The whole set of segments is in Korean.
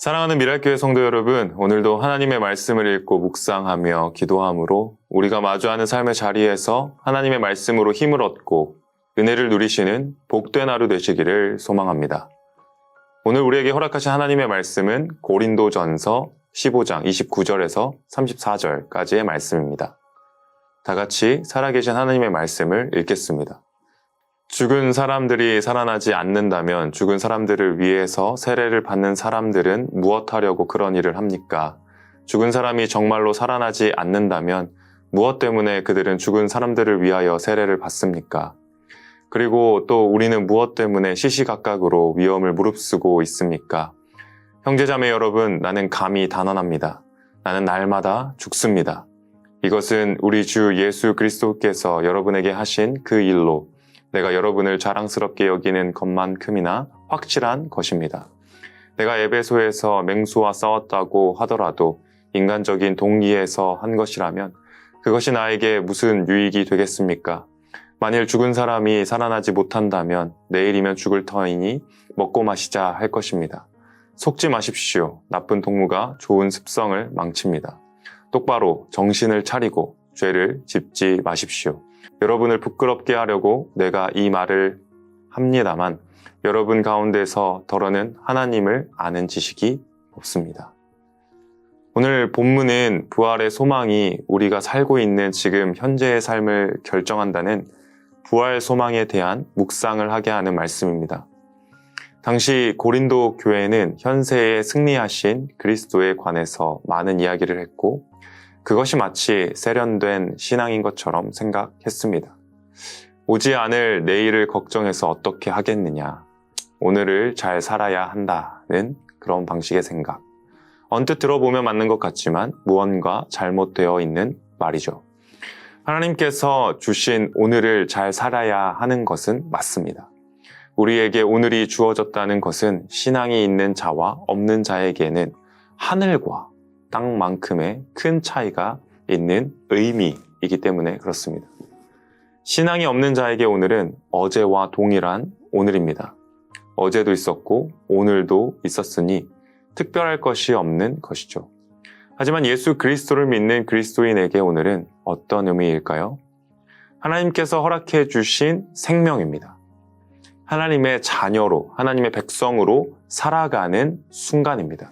사랑하는 미랄교회 성도 여러분, 오늘도 하나님의 말씀을 읽고 묵상하며 기도함으로 우리가 마주하는 삶의 자리에서 하나님의 말씀으로 힘을 얻고 은혜를 누리시는 복된 하루 되시기를 소망합니다. 오늘 우리에게 허락하신 하나님의 말씀은 고린도전서 15장 29절에서 34절까지의 말씀입니다. 다 같이 살아계신 하나님의 말씀을 읽겠습니다. 죽은 사람들이 살아나지 않는다면 죽은 사람들을 위해서 세례를 받는 사람들은 무엇하려고 그런 일을 합니까? 죽은 사람이 정말로 살아나지 않는다면 무엇 때문에 그들은 죽은 사람들을 위하여 세례를 받습니까? 그리고 또 우리는 무엇 때문에 시시각각으로 위험을 무릅쓰고 있습니까? 형제자매 여러분, 나는 감히 단언합니다. 나는 날마다 죽습니다. 이것은 우리 주 예수 그리스도께서 여러분에게 하신 그 일로 내가 여러분을 자랑스럽게 여기는 것만큼이나 확실한 것입니다. 내가 에베소에서 맹수와 싸웠다고 하더라도 인간적인 동기에서 한 것이라면 그것이 나에게 무슨 유익이 되겠습니까? 만일 죽은 사람이 살아나지 못한다면 내일이면 죽을 터이니 먹고 마시자 할 것입니다. 속지 마십시오. 나쁜 동무가 좋은 습성을 망칩니다. 똑바로 정신을 차리고 죄를 짚지 마십시오. 여러분을 부끄럽게 하려고 내가 이 말을 합니다만 여러분 가운데서 더러는 하나님을 아는 지식이 없습니다. 오늘 본문은 부활의 소망이 우리가 살고 있는 지금 현재의 삶을 결정한다는 부활 소망에 대한 묵상을 하게 하는 말씀입니다. 당시 고린도 교회는 현세에 승리하신 그리스도에 관해서 많은 이야기를 했고 그것이 마치 세련된 신앙인 것처럼 생각했습니다. 오지 않을 내일을 걱정해서 어떻게 하겠느냐. 오늘을 잘 살아야 한다는 그런 방식의 생각. 언뜻 들어보면 맞는 것 같지만 무언가 잘못되어 있는 말이죠. 하나님께서 주신 오늘을 잘 살아야 하는 것은 맞습니다. 우리에게 오늘이 주어졌다는 것은 신앙이 있는 자와 없는 자에게는 하늘과 땅만큼의 큰 차이가 있는 의미이기 때문에 그렇습니다. 신앙이 없는 자에게 오늘은 어제와 동일한 오늘입니다. 어제도 있었고 오늘도 있었으니 특별할 것이 없는 것이죠. 하지만 예수 그리스도를 믿는 그리스도인에게 오늘은 어떤 의미일까요? 하나님께서 허락해 주신 생명입니다. 하나님의 자녀로, 하나님의 백성으로 살아가는 순간입니다.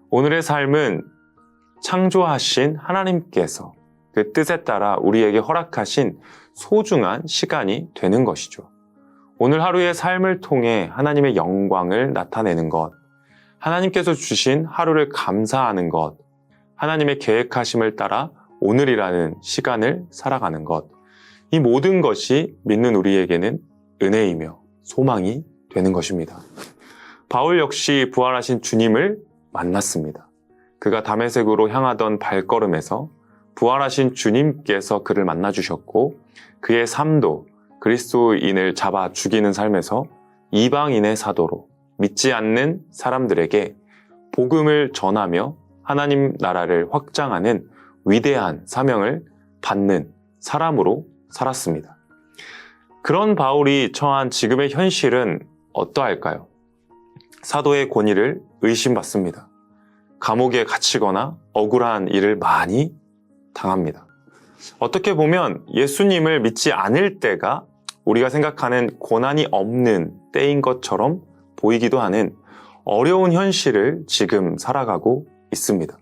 오늘의 삶은 창조하신 하나님께서 그 뜻에 따라 우리에게 허락하신 소중한 시간이 되는 것이죠. 오늘 하루의 삶을 통해 하나님의 영광을 나타내는 것, 하나님께서 주신 하루를 감사하는 것, 하나님의 계획하심을 따라 오늘이라는 시간을 살아가는 것, 이 모든 것이 믿는 우리에게는 은혜이며 소망이 되는 것입니다. 바울 역시 부활하신 주님을 만났습니다. 그가 다메섹으로 향하던 발걸음에서 부활하신 주님께서 그를 만나주셨고 그의 삶도 그리스도인을 잡아 죽이는 삶에서 이방인의 사도로 믿지 않는 사람들에게 복음을 전하며 하나님 나라를 확장하는 위대한 사명을 받는 사람으로 살았습니다. 그런 바울이 처한 지금의 현실은 어떠할까요? 사도의 권위를 의심받습니다. 감옥에 갇히거나 억울한 일을 많이 당합니다. 어떻게 보면 예수님을 믿지 않을 때가 우리가 생각하는 고난이 없는 때인 것처럼 보이기도 하는 어려운 현실을 지금 살아가고 있습니다.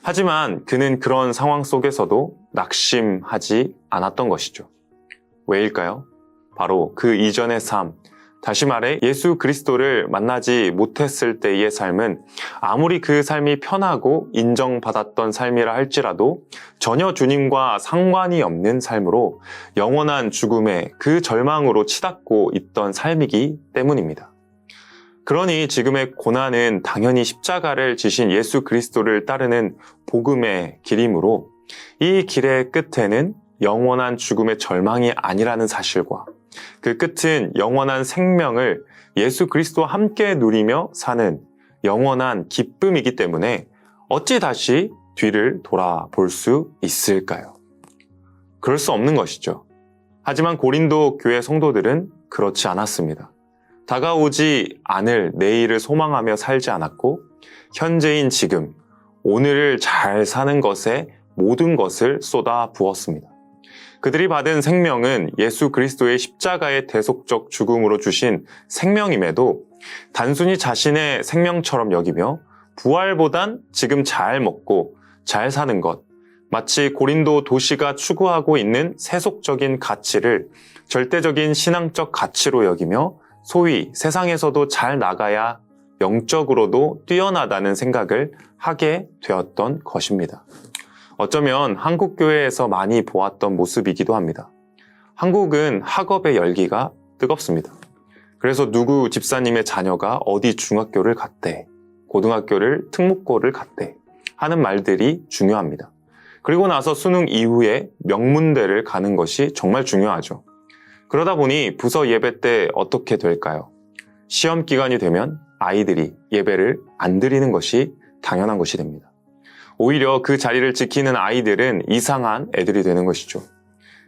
하지만 그는 그런 상황 속에서도 낙심하지 않았던 것이죠. 왜일까요? 바로 그 이전의 삶, 다시 말해 예수 그리스도를 만나지 못했을 때의 삶은 아무리 그 삶이 편하고 인정받았던 삶이라 할지라도 전혀 주님과 상관이 없는 삶으로 영원한 죽음의 그 절망으로 치닫고 있던 삶이기 때문입니다. 그러니 지금의 고난은 당연히 십자가를 지신 예수 그리스도를 따르는 복음의 길이므로 이 길의 끝에는 영원한 죽음의 절망이 아니라는 사실과 그 끝은 영원한 생명을 예수 그리스도와 함께 누리며 사는 영원한 기쁨이기 때문에 어찌 다시 뒤를 돌아볼 수 있을까요? 그럴 수 없는 것이죠. 하지만 고린도 교회 성도들은 그렇지 않았습니다. 다가오지 않을 내일을 소망하며 살지 않았고 현재인 지금, 오늘을 잘 사는 것에 모든 것을 쏟아 부었습니다. 그들이 받은 생명은 예수 그리스도의 십자가의 대속적 죽음으로 주신 생명임에도 단순히 자신의 생명처럼 여기며 부활보단 지금 잘 먹고 잘 사는 것, 마치 고린도 도시가 추구하고 있는 세속적인 가치를 절대적인 신앙적 가치로 여기며 소위 세상에서도 잘 나가야 영적으로도 뛰어나다는 생각을 하게 되었던 것입니다. 어쩌면 한국 교회에서 많이 보았던 모습이기도 합니다. 한국은 학업의 열기가 뜨겁습니다. 그래서 누구 집사님의 자녀가 어디 중학교를 갔대, 고등학교를 특목고를 갔대 하는 말들이 중요합니다. 그리고 나서 수능 이후에 명문대를 가는 것이 정말 중요하죠. 그러다 보니 부서 예배 때 어떻게 될까요? 시험 기간이 되면 아이들이 예배를 안 드리는 것이 당연한 것이 됩니다. 오히려 그 자리를 지키는 아이들은 이상한 애들이 되는 것이죠.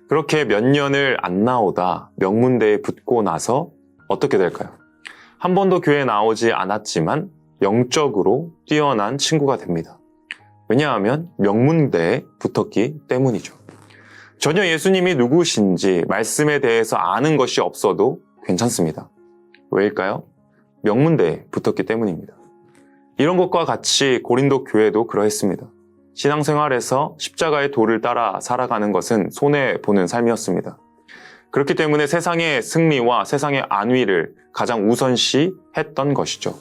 그렇게 몇 년을 안 나오다 명문대에 붙고 나서 어떻게 될까요? 한 번도 교회에 나오지 않았지만 영적으로 뛰어난 친구가 됩니다. 왜냐하면 명문대에 붙었기 때문이죠. 전혀 예수님이 누구신지 말씀에 대해서 아는 것이 없어도 괜찮습니다. 왜일까요? 명문대에 붙었기 때문입니다. 이런 것과 같이 고린도 교회도 그러했습니다. 신앙생활에서 십자가의 도를 따라 살아가는 것은 손해보는 삶이었습니다. 그렇기 때문에 세상의 승리와 세상의 안위를 가장 우선시했던 것이죠.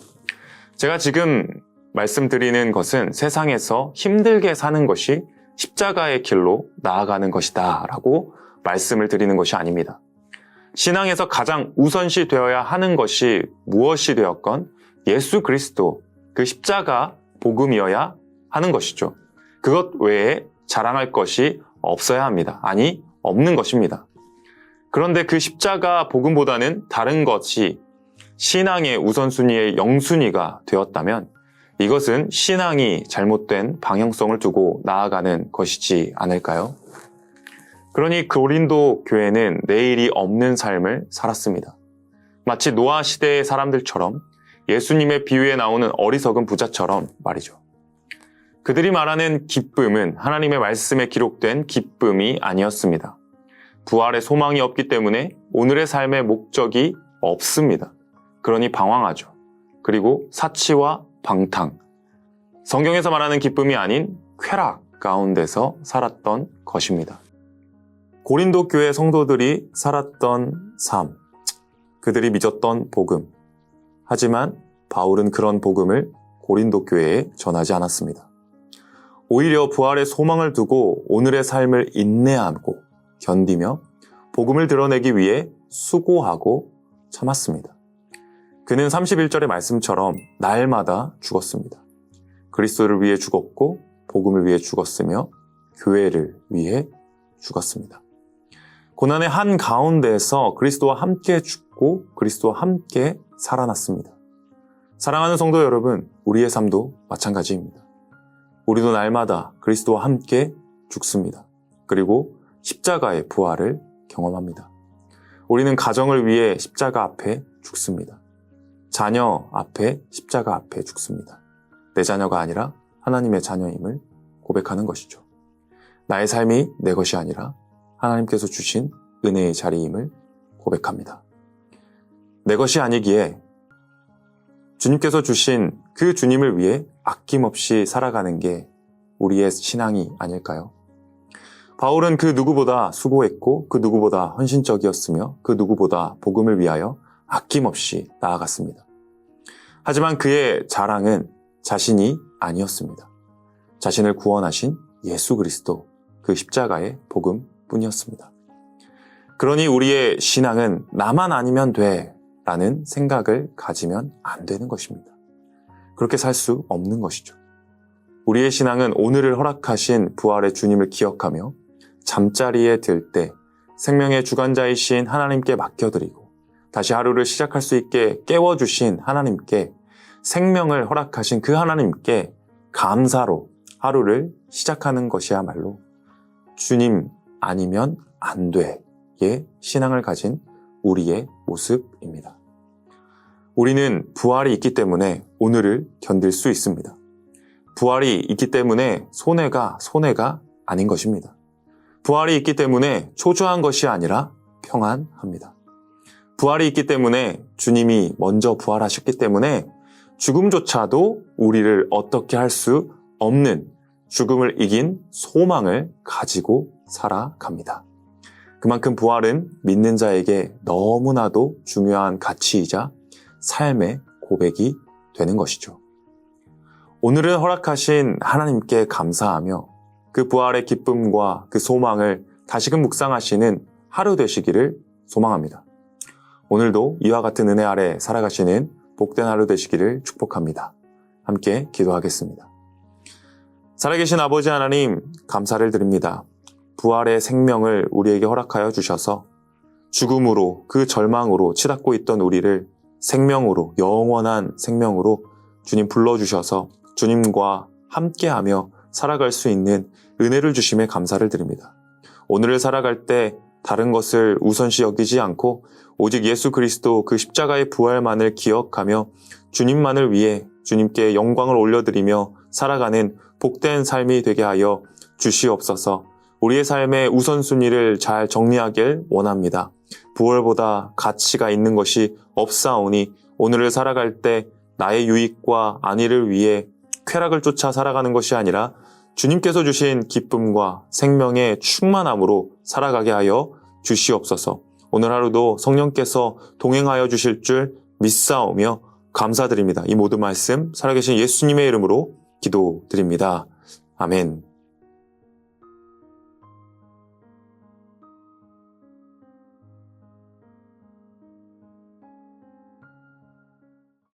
제가 지금 말씀드리는 것은 세상에서 힘들게 사는 것이 십자가의 길로 나아가는 것이다 라고 말씀을 드리는 것이 아닙니다. 신앙에서 가장 우선시 되어야 하는 것이 무엇이 되었건 예수 그리스도, 그 십자가 복음이어야 하는 것이죠. 그것 외에 자랑할 것이 없어야 합니다. 아니, 없는 것입니다. 그런데 그 십자가 복음보다는 다른 것이 신앙의 우선순위의 영순위가 되었다면 이것은 신앙이 잘못된 방향성을 두고 나아가는 것이지 않을까요? 그러니 고린도 교회는 내일이 없는 삶을 살았습니다. 마치 노아 시대의 사람들처럼 예수님의 비유에 나오는 어리석은 부자처럼 말이죠. 그들이 말하는 기쁨은 하나님의 말씀에 기록된 기쁨이 아니었습니다. 부활의 소망이 없기 때문에 오늘의 삶의 목적이 없습니다. 그러니 방황하죠. 그리고 사치와 방탕, 성경에서 말하는 기쁨이 아닌 쾌락 가운데서 살았던 것입니다. 고린도 교회 성도들이 살았던 삶, 그들이 믿었던 복음. 하지만 바울은 그런 복음을 고린도 교회에 전하지 않았습니다. 오히려 부활의 소망을 두고 오늘의 삶을 인내하고 견디며 복음을 드러내기 위해 수고하고 참았습니다. 그는 31절의 말씀처럼 날마다 죽었습니다. 그리스도를 위해 죽었고 복음을 위해 죽었으며 교회를 위해 죽었습니다. 고난의 한 가운데에서 그리스도와 함께 죽고 그리스도와 함께 살아났습니다. 사랑하는 성도 여러분, 우리의 삶도 마찬가지입니다. 우리도 날마다 그리스도와 함께 죽습니다. 그리고 십자가의 부활을 경험합니다. 우리는 가정을 위해 십자가 앞에 죽습니다. 자녀 앞에 십자가 앞에 죽습니다. 내 자녀가 아니라 하나님의 자녀임을 고백하는 것이죠. 나의 삶이 내 것이 아니라 하나님께서 주신 은혜의 자리임을 고백합니다. 내 것이 아니기에 주님께서 주신 그 주님을 위해 아낌없이 살아가는 게 우리의 신앙이 아닐까요? 바울은 그 누구보다 수고했고 그 누구보다 헌신적이었으며 그 누구보다 복음을 위하여 아낌없이 나아갔습니다. 하지만 그의 자랑은 자신이 아니었습니다. 자신을 구원하신 예수 그리스도, 그 십자가의 복음 뿐이었습니다. 그러니 우리의 신앙은 나만 아니면 돼 라는 생각을 가지면 안 되는 것입니다. 그렇게 살 수 없는 것이죠. 우리의 신앙은 오늘을 허락하신 부활의 주님을 기억하며 잠자리에 들 때 생명의 주관자이신 하나님께 맡겨드리고 다시 하루를 시작할 수 있게 깨워주신 하나님께 생명을 허락하신 그 하나님께 감사로 하루를 시작하는 것이야말로 주님 아니면 안 돼의 신앙을 가진 우리의 모습입니다. 우리는 부활이 있기 때문에 오늘을 견딜 수 있습니다. 부활이 있기 때문에 손해가 아닌 것입니다. 부활이 있기 때문에 초조한 것이 아니라 평안합니다. 부활이 있기 때문에 주님이 먼저 부활하셨기 때문에 죽음조차도 우리를 어떻게 할 수 없는 죽음을 이긴 소망을 가지고 살아갑니다. 그만큼 부활은 믿는 자에게 너무나도 중요한 가치이자 삶의 고백이 되는 것이죠. 오늘은 허락하신 하나님께 감사하며 그 부활의 기쁨과 그 소망을 다시금 묵상하시는 하루 되시기를 소망합니다. 오늘도 이와 같은 은혜 아래 살아가시는 복된 하루 되시기를 축복합니다. 함께 기도하겠습니다. 살아계신 아버지 하나님, 감사를 드립니다. 부활의 생명을 우리에게 허락하여 주셔서 죽음으로, 그 절망으로 치닫고 있던 우리를 생명으로, 영원한 생명으로 주님 불러주셔서 주님과 함께하며 살아갈 수 있는 은혜를 주심에 감사를 드립니다. 오늘을 살아갈 때 다른 것을 우선시 여기지 않고 오직 예수 그리스도 그 십자가의 부활만을 기억하며 주님만을 위해 주님께 영광을 올려드리며 살아가는 복된 삶이 되게 하여 주시옵소서. 우리의 삶의 우선순위를 잘 정리하길 원합니다. 부활보다 가치가 있는 것이 없사오니 오늘을 살아갈 때 나의 유익과 안위를 위해 쾌락을 쫓아 살아가는 것이 아니라 주님께서 주신 기쁨과 생명의 충만함으로 살아가게 하여 주시옵소서. 오늘 하루도 성령께서 동행하여 주실 줄 믿사오며 감사드립니다. 이 모든 말씀 살아계신 예수님의 이름으로 기도드립니다. 아멘.